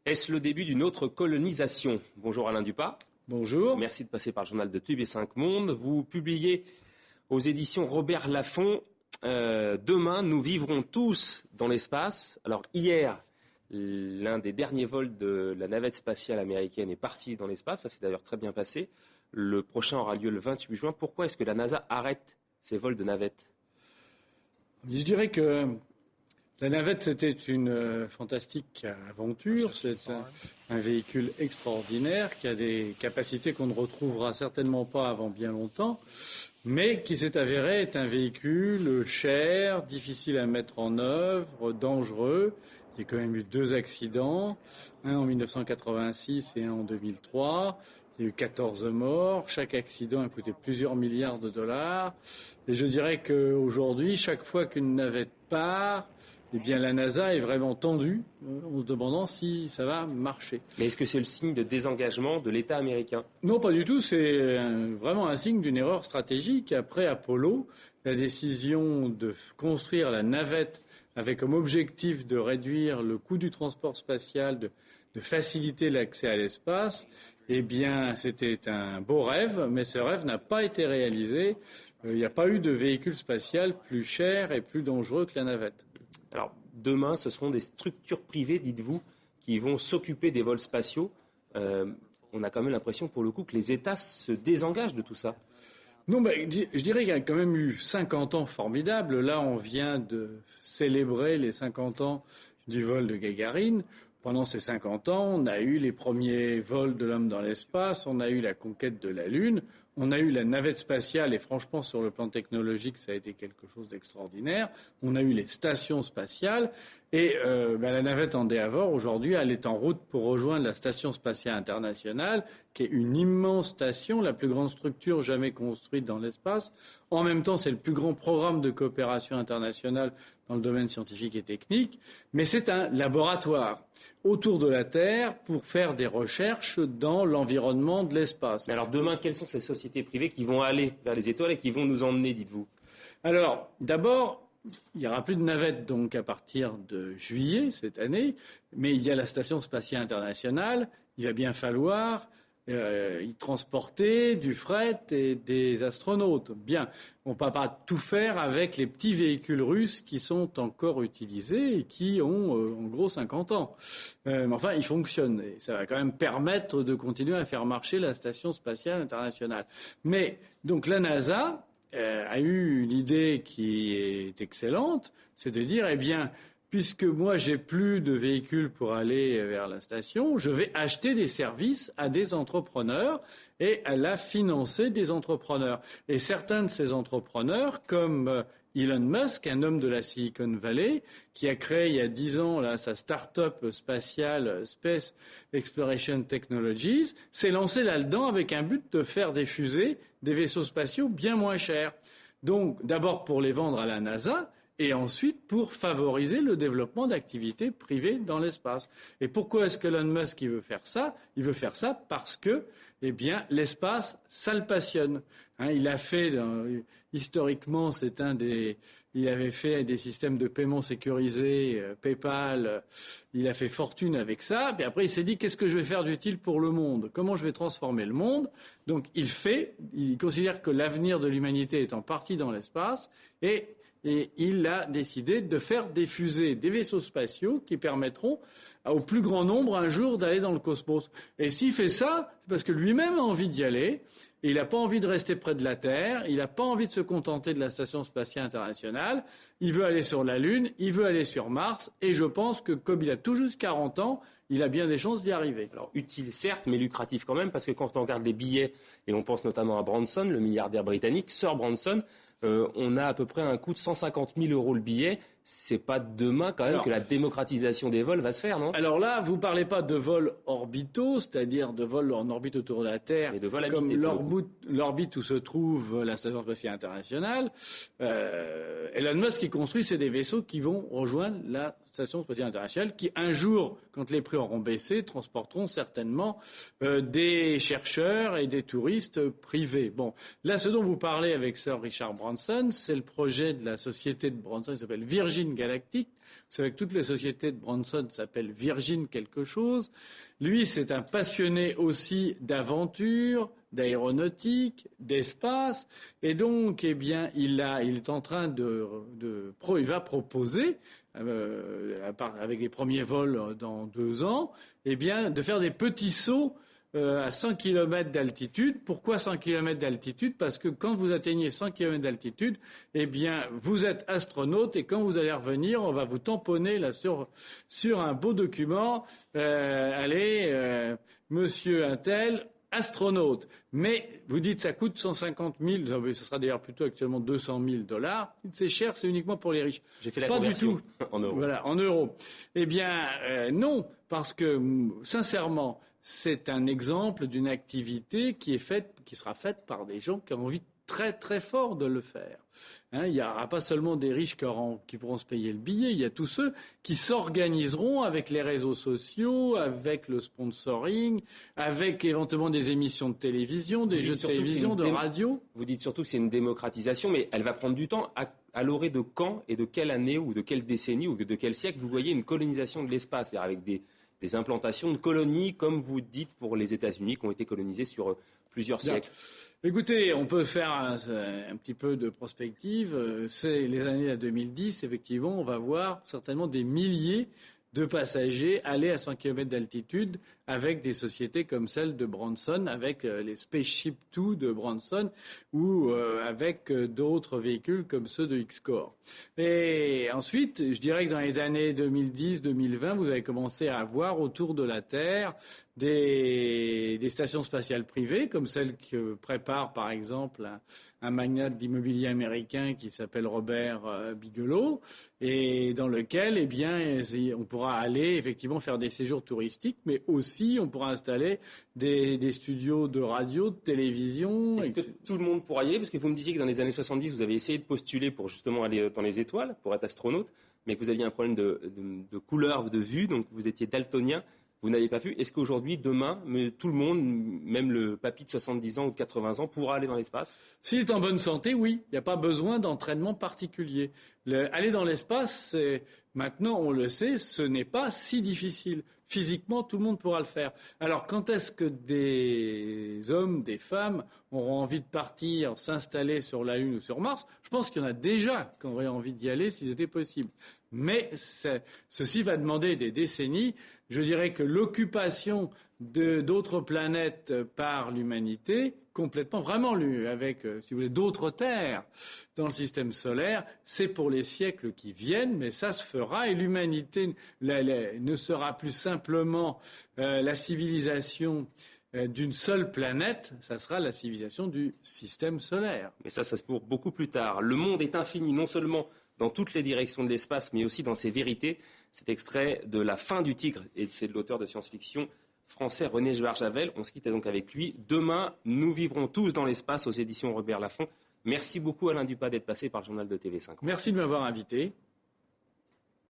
Est-ce le début d'une autre colonisation ? Bonjour Alain Dupas. Bonjour. Merci de passer par le journal de Tube et 5 Mondes. Vous publiez aux éditions Robert Laffont Demain, nous vivrons tous dans l'espace. Alors hier, l'un des derniers vols de la navette spatiale américaine est parti dans l'espace. Ça s'est d'ailleurs très bien passé. Le prochain aura lieu le 28 juin. Pourquoi est-ce que la NASA arrête ses vols de navettes ? Je dirais que la navette, c'était une fantastique aventure. C'est un véhicule extraordinaire qui a des capacités qu'on ne retrouvera certainement pas avant bien longtemps, mais qui s'est avéré être un véhicule cher, difficile à mettre en œuvre, dangereux. Il y a quand même eu 2 accidents, un en 1986 et un en 2003. Il y a eu 14 morts. Chaque accident a coûté plusieurs milliards de dollars. Et je dirais qu'aujourd'hui, chaque fois qu'une navette part, eh bien, la NASA est vraiment tendue en se demandant si ça va marcher. Mais est-ce que c'est le signe de désengagement de l'État américain ? Non, pas du tout. C'est vraiment un signe d'une erreur stratégique. Après Apollo, la décision de construire la navette avec comme objectif de réduire le coût du transport spatial, de faciliter l'accès à l'espace, eh bien, c'était un beau rêve, mais ce rêve n'a pas été réalisé. Il n'y a pas eu de véhicule spatial plus cher et plus dangereux que la navette. Alors, demain, ce seront des structures privées, dites-vous, qui vont s'occuper des vols spatiaux. On a quand même l'impression, pour le coup, que les États se désengagent de tout ça. Non, mais je dirais qu'il y a quand même eu 50 ans formidables. Là, on vient de célébrer les 50 ans du vol de Gagarine. Pendant ces 50 ans, on a eu les premiers vols de l'homme dans l'espace, on a eu la conquête de la Lune, on a eu la navette spatiale, et franchement, sur le plan technologique, ça a été quelque chose d'extraordinaire. On a eu les stations spatiales, et la navette Endeavour, aujourd'hui, elle est en route pour rejoindre la Station spatiale internationale, qui est une immense station, la plus grande structure jamais construite dans l'espace. En même temps, c'est le plus grand programme de coopération internationale dans le domaine scientifique et technique, mais c'est un laboratoire autour de la Terre pour faire des recherches dans l'environnement de l'espace. Mais alors demain, quelles sont ces sociétés privées qui vont aller vers les étoiles et qui vont nous emmener, dites-vous ? Alors, d'abord, il n'y aura plus de navettes donc à partir de juillet cette année, mais il y a la Station spatiale internationale, il va bien falloir y transporter du fret et des astronautes. Bien, on ne peut pas tout faire avec les petits véhicules russes qui sont encore utilisés et qui ont en gros 50 ans. Mais enfin, ils fonctionnent et ça va quand même permettre de continuer à faire marcher la Station spatiale internationale. Mais donc la NASA a eu une idée qui est excellente, c'est de dire, eh bien, puisque moi, j'ai plus de véhicules pour aller vers la station, je vais acheter des services à des entrepreneurs et elle a financé des entrepreneurs. Et certains de ces entrepreneurs, comme Elon Musk, un homme de la Silicon Valley, qui a créé il y a 10 ans là, sa start-up spatiale Space Exploration Technologies, s'est lancé là-dedans avec un but de faire des fusées, des vaisseaux spatiaux bien moins chers. Donc, d'abord pour les vendre à la NASA, et ensuite pour favoriser le développement d'activités privées dans l'espace. Et pourquoi est-ce que Elon Musk veut faire ça ? Il veut faire ça parce que, eh bien, l'espace, ça le passionne. Il a fait, historiquement, il avait fait des systèmes de paiement sécurisés, PayPal, il a fait fortune avec ça, puis après il s'est dit qu'est-ce que je vais faire d'utile pour le monde ? Comment je vais transformer le monde ? Donc il considère que l'avenir de l'humanité est en partie dans l'espace, et il a décidé de faire des fusées, des vaisseaux spatiaux qui permettront au plus grand nombre un jour d'aller dans le cosmos. Et s'il fait ça, c'est parce que lui-même a envie d'y aller. Et il n'a pas envie de rester près de la Terre. Il n'a pas envie de se contenter de la Station spatiale internationale. Il veut aller sur la Lune, il veut aller sur Mars. Et je pense que comme il a tout juste 40 ans, il a bien des chances d'y arriver. Alors utile certes, mais lucratif quand même, parce que quand on regarde les billets, et on pense notamment à Branson, le milliardaire britannique, Sir Branson, on a à peu près un coût de 150 000 € le billet. C'est pas demain quand même que la démocratisation des vols va se faire, non ? Alors là, vous parlez pas de vols orbitaux, c'est-à-dire de vols en orbite autour de la Terre, mais de vols comme habités, l'orbite où se trouve la Station spatiale internationale. Elon Musk qui construit, c'est des vaisseaux qui vont rejoindre la Station spatiale internationale, qui un jour, quand les prix auront baissé, transporteront certainement des chercheurs et des touristes privés. Bon, là, ce dont vous parlez avec Sir Richard Branson, c'est le projet de la société de Branson qui s'appelle Virgin Galactic, Vous savez que toutes les sociétés de Branson s'appellent Virgin quelque chose. Lui, c'est un passionné aussi d'aventure, d'aéronautique, d'espace. Et donc, eh bien, il est en train il va proposer, avec les premiers vols dans 2 ans, eh bien, de faire des petits sauts à 100 km d'altitude. Pourquoi 100 km d'altitude ? Parce que quand vous atteignez 100 km d'altitude, eh bien, vous êtes astronaute et quand vous allez revenir, on va vous tamponner là sur un beau document. Monsieur Untel, astronaute. Mais vous dites ça coûte 150 000, ce sera d'ailleurs plutôt actuellement 200 000 $. C'est cher, c'est uniquement pour les riches. J'ai fait la conversion. Pas du tout. En euros. Voilà, en euros. Eh bien, non, parce que sincèrement, c'est un exemple d'une activité qui sera faite par des gens qui ont envie très très fort de le faire. Il n'y aura pas seulement des riches qui pourront se payer le billet, il y a tous ceux qui s'organiseront avec les réseaux sociaux, avec le sponsoring, avec éventuellement des émissions de télévision, des jeux de télévision, de radio. Vous dites surtout que c'est une démocratisation, mais elle va prendre du temps. À l'orée de quand et de quelle année ou de quelle décennie ou de quel siècle vous voyez une colonisation de l'espace, c'est-à-dire avec des implantations de colonies, comme vous dites pour les États-Unis, qui ont été colonisés sur plusieurs siècles? Écoutez, on peut faire un petit peu de prospective. C'est les années 2010, effectivement, on va voir certainement des milliers de passagers aller à 100 km d'altitude avec des sociétés comme celle de Branson, avec les Spaceship Two de Branson ou avec d'autres véhicules comme ceux de X-Corps. Et ensuite, je dirais que dans les années 2010-2020, vous avez commencé à avoir autour de la Terre des stations spatiales privées, comme celle que prépare par exemple un magnate d'immobilier américain qui s'appelle Robert Bigelow, et dans lequel, eh bien, on pourra aller effectivement faire des séjours touristiques, mais aussi on pourra installer des studios de radio, de télévision. Est-ce que tout le monde pourra y aller ? Parce que vous me disiez que dans les années 70, vous avez essayé de postuler pour justement aller dans les étoiles, pour être astronaute, mais que vous aviez un problème de couleur, de vue, donc vous étiez daltonien. Vous n'avez pas pu. Est-ce qu'aujourd'hui, demain, tout le monde, même le papy de 70 ans ou de 80 ans, pourra aller dans l'espace ? S'il est en bonne santé, oui. Il n'y a pas besoin d'entraînement particulier. Aller dans l'espace, maintenant, on le sait, ce n'est pas si difficile. Physiquement, tout le monde pourra le faire. Alors, quand est-ce que des hommes, des femmes auront envie de partir, s'installer sur la Lune ou sur Mars ? Je pense qu'il y en a déjà qui auraient envie d'y aller si c'était possible. Mais ceci va demander des décennies. Je dirais que l'occupation d'autres planètes par l'humanité, complètement, vraiment avec, si vous voulez, d'autres terres dans le système solaire, c'est pour les siècles qui viennent, mais ça se fera et l'humanité ne sera plus simplement la civilisation d'une seule planète, ça sera la civilisation du système solaire. Mais ça c'est pour beaucoup plus tard. Le monde est infini, non seulement dans toutes les directions de l'espace, mais aussi dans ses vérités. Cet extrait de La fin du tigre, et c'est de l'auteur de science-fiction français René Joël-Javel. On se quitte donc avec lui. Demain, nous vivrons tous dans l'espace aux éditions Robert Laffont. Merci beaucoup Alain Dupas d'être passé par le journal de TV5. Merci de m'avoir invité.